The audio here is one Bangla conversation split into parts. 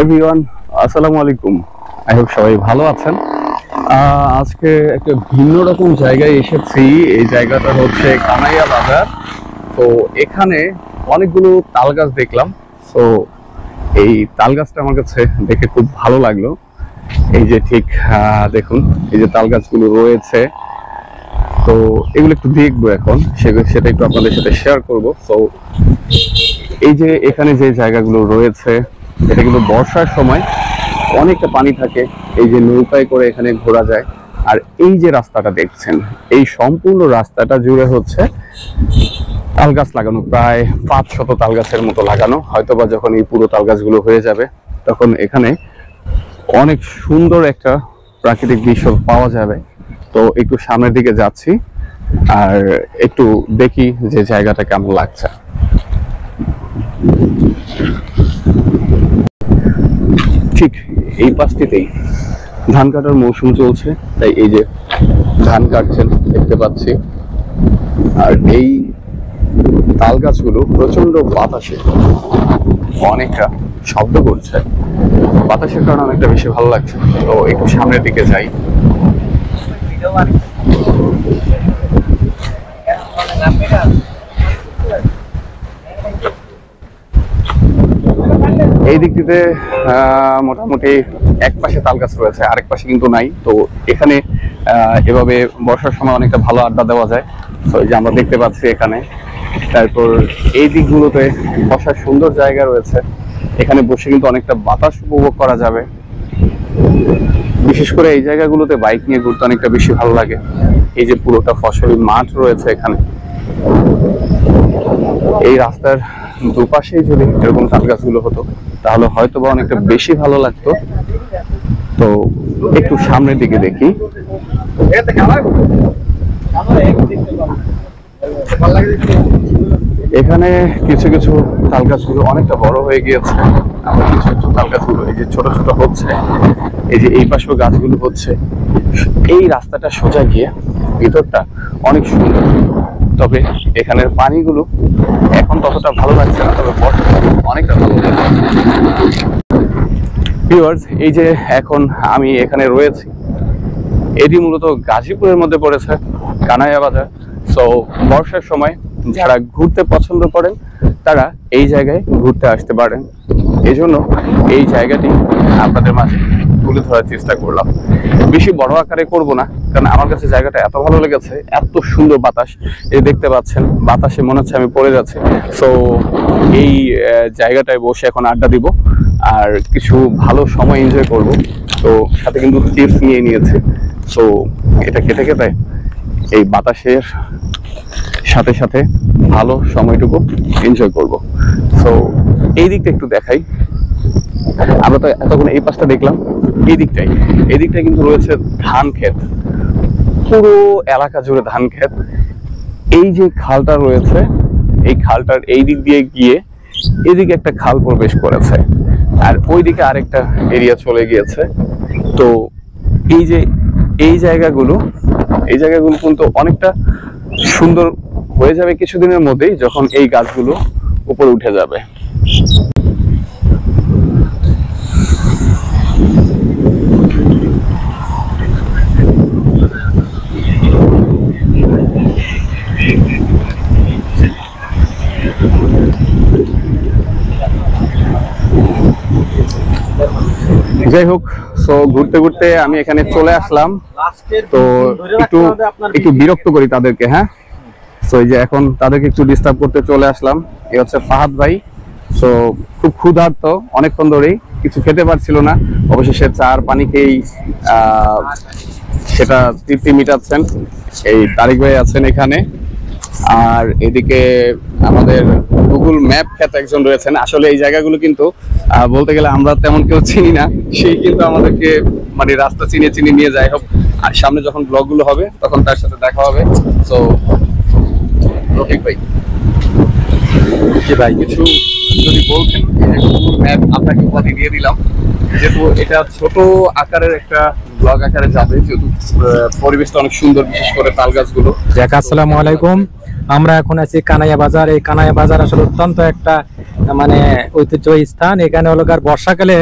এভরিওয়ান, আসসালামু আলাইকুম। আই হোপ সবাই ভালো আছেন। আজকে একটা ভিন্ন রকম জায়গায় এসেছি। এই জায়গাটা হচ্ছে কানাইয়া বাজার। তো এখানে অনেকগুলো তাল গাছ দেখলাম। তো এই তাল গাছটা আমার কাছে দেখে খুব ভালো লাগলো। এই যে ঠিক দেখুন, এই যে তাল গাছগুলো রয়েছে। তো এগুলো একটু দেখবো এখন, সেটা একটু আপনাদের সাথে শেয়ার করবো। তো এই যে এখানে যে জায়গাগুলো রয়েছে, এটা কিন্তু বর্ষার সময় অনেকটা পানি থাকে। এই যে নৌকায় করে এখানে ঘোরা যায়। আর এই যে রাস্তাটা দেখছেন, এই সম্পূর্ণ রাস্তাটা জুড়ে হচ্ছে তাল গাছ লাগানো, প্রায় 500 তাল গাছের মতো লাগানো। হয়তোবা যখন এই পুরো তাল গাছগুলো হয়ে যাবে, তখন এখানে অনেক সুন্দর একটা প্রাকৃতিক দৃশ্য পাওয়া যাবে। তো একটু সামনের দিকে যাচ্ছি আর একটু দেখি যে জায়গাটা কেমন লাগছে। ঠিক এই পাশটিতেই ধান কাটার মৌসুম চলছে, তাই এই যে ধান কাটছেন দেখতে পাচ্ছি। আর এই তাল গাছগুলো প্রচন্ড বাতাসে অনেকটা শব্দ করছে। বাতাসের কারণে অনেকটা বেশি ভালো লাগছে। তো একটু সামনের দিকে যাই। এই দিকটিতে মোটামুটি এক পাশে তাল গাছ রয়েছে, আরেক পাশে কিন্তু নাই। তো এখানে এভাবে বর্ষার সময় অনেকটা ভালো আড্ডা দেওয়া যায়। তো এই যে আমরা দেখতে পাচ্ছি এখানে। তারপর এই দিকগুলোতে বসার সুন্দর জায়গা রয়েছে। এখানে বসে কিন্তু অনেকটা বাতাস উপভোগ করা যাবে। বিশেষ করে এই জায়গাগুলোতে বাইক নিয়ে ঘুরতে অনেকটা বেশি ভালো লাগে। এই যে পুরোটা ফসলি মাঠ রয়েছে এখানে। এই রাস্তার দুপাশেই যদি এরকম তাল গাছগুলো হতো, তাহলে হয়তো বা অনেকটা বেশি ভালো লাগতো। তো একটু সামনের দিকে দেখি। এখানে কিছু কিছু তাল গাছগুলো অনেকটা বড় হয়ে গিয়েছে। আবার কিছু কিছু তাল গাছগুলো এই যে ছোট ছোট হচ্ছে। এই যে এই পাশেও গাছগুলো হচ্ছে। এই রাস্তাটা সোজা গিয়ে ভিতরটা অনেক সুন্দর। তবে এখানের পানিগুলো এখন ততটা ভালো লাগছে না, তবে বর্তমানে অনেকটা ভালো লাগছে। ভিউয়ার্স, এই যে এখন আমি এখানে রয়েছি, এটি মূলত গাজীপুরের মধ্যে পড়েছে, কানাইয়া বাজার। সো বর্ষার সময় যারা ঘুরতে পছন্দ করেন, তারা এই জায়গায় ঘুরতে আসতে পারেন। এই জন্য এই জায়গাটি আপনাদের মাঝে তুলে ধরার চেষ্টা করলাম। বেশি বড় আকারে করব না, কারণ আমার কাছে জায়গাটা এত ভালো লেগেছে। এত সুন্দর বাতাস, এই দেখতে পাচ্ছেন, বাতাসে মনে হচ্ছে আমি পড়ে যাচ্ছি। সো এই জায়গাটায় বসে এখন আড্ডা দিব আর কিছু ভালো সময় এনজয় করব। তো সাথে কিন্তু চিপস নিয়ে নিয়েছে। সো এটা খেতে খেতে এই বাতাসের সাথে সাথে ভালো সময়টুকু এনজয় করব। সো এই দিকটা একটু দেখাই। আমরা তো এতক্ষণ এই পাশটা দেখলাম, এই দিকটাই কিন্তু রয়েছে ধান ক্ষেত। পুরো এলাকা জুড়ে ধান ক্ষেত। এই যে খালটা রয়েছে, এই খালটার এই দিক দিয়ে গিয়ে এদিকে একটা খাল প্রবেশ করেছে, আর ওইদিকে আরেকটা এরিয়া চলে গিয়েছে। তো এই যে এই জায়গাগুলো কিন্তু অনেকটা সুন্দর হয়ে যাবে কিছুদিনের মধ্যেই, যখন এই গাছগুলো উপরে উঠে যাবে। যাই হোক, সো ঘুরতে ঘুরতে আমি এখানে চলে আসলাম। তো একটু বিরক্ত করি তাদেরকে। হ্যাঁ, সো এই যে এখন তাদেরকে একটু ডিস্টার্ব করতে চলে আসলাম। এই হচ্ছে ফাহাদ ভাই। সো খুব ক্ষুধার্ত, অনেকক্ষণ ধরেই কিছু খেতে পারছিল না। অবশেষে চার পানি খেয়েই সেটা তৃপ্তি মিটাচ্ছেন। এই তারিক ভাই আছেন এখানে। আর এদিকে আমাদের গুগল ম্যাপ খ্যাত একজন রয়েছেন। আসলে এই জায়গাগুলো কিন্তু বলতে গেলে আমরা তেমন কেউ চিনি না, সেই কিন্তু আমাদেরকে মানে রাস্তা চিনে নিয়ে যায়। হোক, আর সামনে যখন ব্লগ গুলো হবে তখন তার সাথে দেখা হবে। তো রফিক ভাই, ভাই কিছু যদি বলতেন। গুগল ম্যাপ আপনাকে উপাধি দিয়ে দিলাম, যেহেতু এটা ছোট আকারের একটা ব্লগ আকারে যাবে, যেহেতু পরিবেশটা অনেক সুন্দর, বিশেষ করে তাল গাছগুলো। আসসালামু আলাইকুম। আমরা এখন আছি কানাইয়া বাজার। এই কানাইয়া বাজার আসলে অত্যন্ত একটা মানে ঐতিহ্যবাহী স্থান। এখানে হলো আর বর্ষাকালে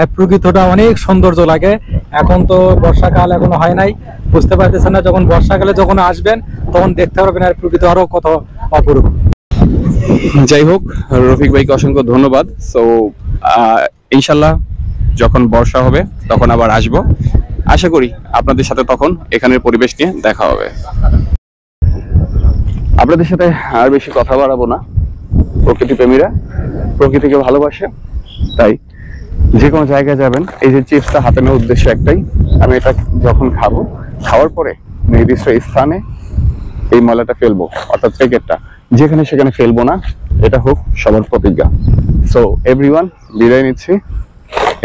এর প্রকৃতিটা অনেক সৌন্দর্য লাগে। এখন তো বর্ষাকাল এখনো হয় নাই, বুঝতে পারতেছেন না। যখন বর্ষাকালে যখন আসবেন তখন দেখতে পারবেন আর প্রকৃতি আরো কত অপরূপ। যাই হোক, রফিক ভাইকে অসংখ্য ধন্যবাদ। সো ইনশাল্লাহ যখন বর্ষা হবে তখন আবার আসবো। আশা করি আপনাদের সাথে তখন এখানের পরিবেশ নিয়ে দেখা হবে। আপনাদের সাথে আর বেশি কথা বাড়াবো না। প্রকৃতি প্রেমীরা প্রকৃতিকে ভালোবাসে, তাই যে কোনো জায়গায় যাবেন, এই যে চিপসটা হাতে নেওয়ার উদ্দেশ্য একটাই, আমি এটা যখন খাবো, খাওয়ার পরে নির্দিষ্ট স্থানে এই ময়লাটা ফেলবো, অর্থাৎ প্যাকেটটা যেখানে সেখানে ফেলবো না। এটা হোক সবার প্রতিজ্ঞা। সো এভরিওয়ান, বিদায় নিচ্ছি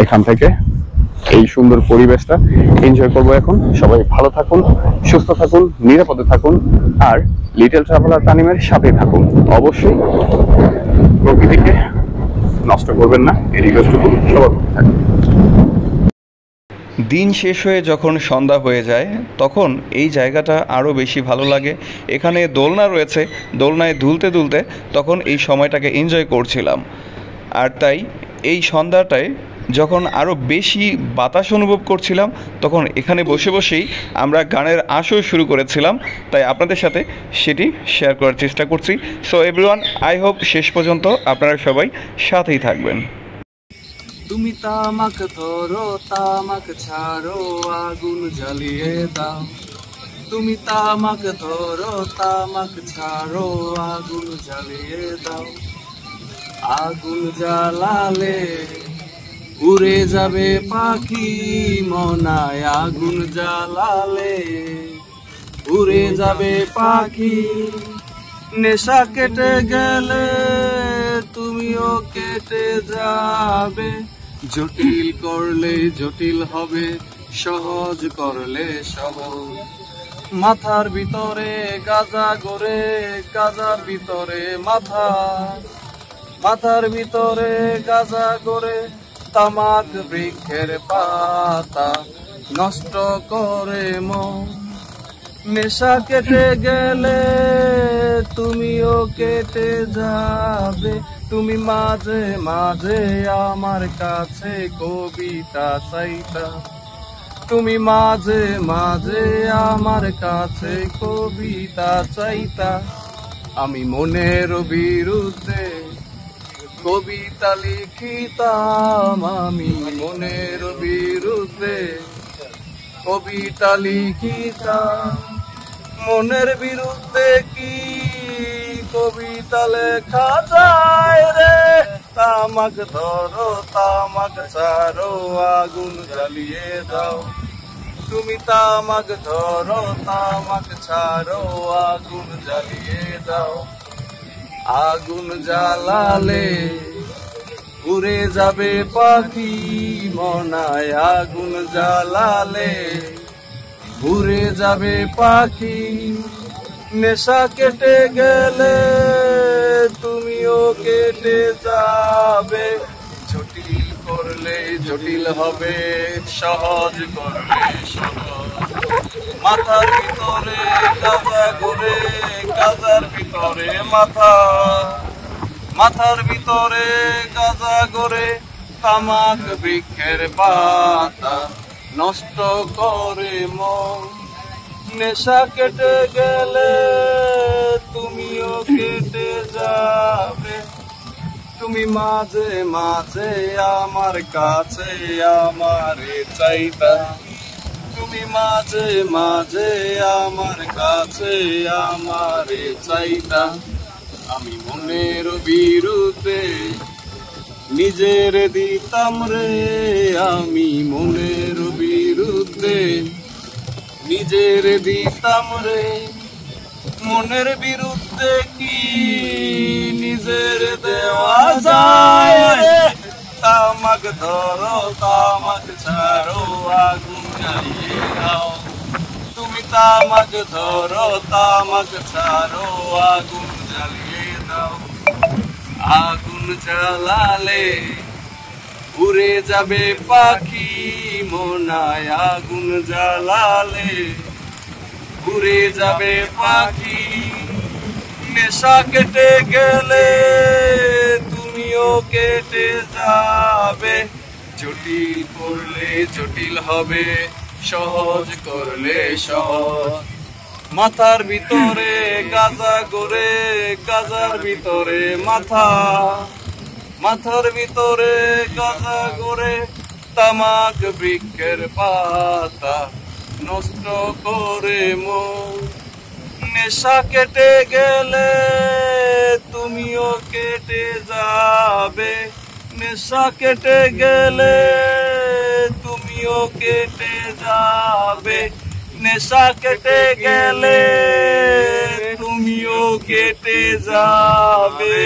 এখান থেকে। এই সুন্দর পরিবেশটা এনজয় করবো এখন। সবাই ভালো থাকুন, সুস্থ থাকুন, নিরাপদে থাকুন, আর লিটল ট্রাভেলার তানিমের সাথেই থাকুন। অবশ্যই প্রকৃতিকে নষ্ট করবেন না, এই রিকোয়েস্টটুকু সবার থাকবে। দিন শেষ হয়ে যখন সন্ধ্যা হয়ে যায় তখন এই জায়গাটা আরও বেশি ভালো লাগে। এখানে দোলনা রয়েছে, দোলনায় দুলতে দুলতে তখন এই সময়টাকে এনজয় করছিলাম। আর তাই এই সন্ধ্যাটায় যখন আরও বেশি বাতাস অনুভব করছিলাম তখন এখানে বসে বসেই আমরা গানের আসর শুরু করেছিলাম। তাই আপনাদের সাথে সেটি শেয়ার করার চেষ্টা করছি। সো এভরিওয়ান, আই হোপ শেষ পর্যন্ত আপনারা সবাই সাথেই থাকবেন। তুমি তামাক ধরো, তামাক ছাড়ো, আগুন জ্বালিয়ে দাও। তুমি তামাক ধরো, তামাক ছাড়ো, আগুন জ্বালিয়ে দাও। আগুন জ্বালালে উড়ে যাবে পাখি মনায়, আগুন জ্বালালে উড়ে যাবে পাখি। নেশা কেটে গেলে তুমিও কেটে যাবে। জটিল করলে জটিল হবে, সহজ করলে সহজ। মাথার ভিতরে গাজা গড়ে, গাজার ভিতরে মাথা, মাথার ভিতরে গাজা গড়ে। তামাক বৃক্ষের পাতা নষ্ট করে মন। নেশা কেটে গেলে তুমিও কেটে যাবে। তুমি মাঝে মাঝে আমার কাছে কবিতা চাইতা। তুমি মাঝে মাঝে আমার কাছে কবিতা চাইতা। আমি মনের বিরুদ্ধে কবিতা লিখিতাম। আমি মনের বিরুদ্ধে কবিতা লিখিতাম। মনের বিরুদ্ধে কি কবিতা লেখা যায় রে? তামাক ধরো, তামাক ছাড়ো, আগুন জ্বালিয়ে দাও। তুমি তামাক ধরো, তামাক ছাড়ো, আগুন জ্বালিয়ে দাও। আগুন জ্বালালে উড়ে যাবে পাখি মনায়, আগুন জ্বালালে উড়ে যাবে পাখি। নেশা কেটে গেলে তুমিও কেটে যাবে। জটিল করলে জটিল হবে, সহজ করলে সহজ। মাথার ভিতরে গাজা ঘুরে, গাজার ভিতরে মাথা, মাথার ভিতরে গাজা গড়ে। তামাক বৃক্ষের পাতা নষ্ট করে মন। নেশা কেটে গেলে তুমিও কেটে যাবে। তুমি মাঝে মাঝে আমার কাছে আমারে চাইতা। তুমি মাঝে মাঝে আমার কাছে আমারে চাইতা। আমি মনের বিরুদ্ধে নিজের দিতাম রে। আমি মনের বিরুদ্ধে নিজের দিতাম রে। মনের বিরুদ্ধে কি নিজের দেওয়া যায় রে? তামাক ধরো, তামাক ছাড়ো, আগুন জ্বালিয়ে দাও। তুমি তামাক ধরো, তামাক ছাড়ো, আগুন জ্বালিয়ে দাও। আগুন জ্বালালে উড়ে যাবে পাখি মনায়, আগুন জ্বালালে উড়ে যাবে পাখি। নেশা কেটে গেলে তুমি তুমিও কেটে যাবে। জটিল করলে জটিল হবে, সহজ করলে সহজ। মাথার ভিতরে গাজা গোরে, গাজার ভিতরে মাথা, মাথার ভিতরে গাজা গোরে, তামাক বৃক্ষের পাতা নষ্ট করে মন। নেশা কেটে গেলে তুমিও কেটে যাবে, নেশা কেটে গেলে তুমিও কেটে যাবে, নেশা কেটে গেলে তুমিও কেটে যাবে।